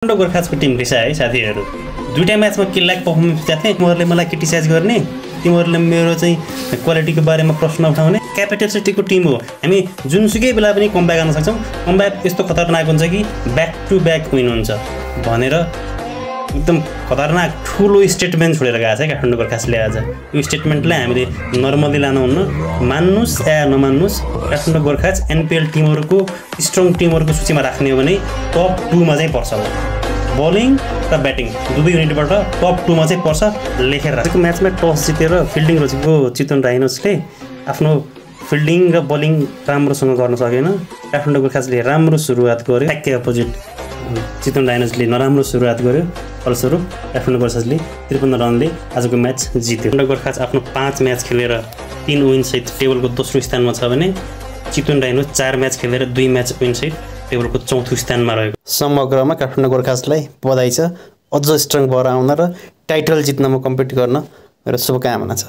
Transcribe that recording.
गोर्खाजको team रिसा है साथीहरु। दुईटा म्याचमा किल्लाक परफर्मेन्स दिए तिमीहरुले मलाई क्रिटिसाइज गर्ने, तिमीहरुले मेरो चाहिँ क्वालिटीको बारेमा प्रश्न उठाउने। क्यापिटल सिटीको टिम हो, हामी जुनसुकै बेला पनि कमब्याक गर्न सक्छौं। कमब्याक यस्तो खतरनाक हुन्छ कि ब्याक टु ब्याक विन हुन्छ भनेर एकदम खतरनाक ठुलो स्टेटमेन्ट छोडेर गएको छ काठमाडौँ गोर्खाजले आज। यो स्टेटमेन्टलाई हामीले नर्मली लानुहुन्न, मान्नुस् या नमान्नुस्। काठमाडौँ गोर्खाज एनपीएल टिमहरुको स्ट्रङ टिमहरुको सूचीमा राख्ने हो भने टप 2 मा चाहिँ पर्छ। बलिङ र ब्याटिङ दुवै युनिटबाट टप 2 मा चाहिँ पर्छ लेखेर। आजको म्याचमा टस जितेर फिल्डिङ रोजेको चितवन डाइनोसले आफ्नो फिल्डिङ र बलिङ राम्रोसँग गर्न सकेन। काठमाडौँ गोर्खाजले राम्रो सुरुवात गर्यो, ट्याक्कै अपोजिट चितवन डाइनोसले नराम्रो सुरुवात गर्यो। फलस्वरूप काठमाडौँ गोर्खाजले 53 रनले आजको म्याच जित्यो। काठमाडौँ गोर्खाज आफ्नो 5 म्याच खेलेर 3 विन सहित टेबलको दोस्रो स्थानमा छ भने चितवन डाइनोस 4 म्याच खेलेर 2 म्याच विन सहित टेबलको चौथो स्थानमा रहेको। समग्रमा काठमाडौँ गोर्खाजलाई बधाई छ। अझ स्ट्रङ भएर आउन र टाइटल जित्नमा कम्पिट गर्न मेरो शुभकामना छ।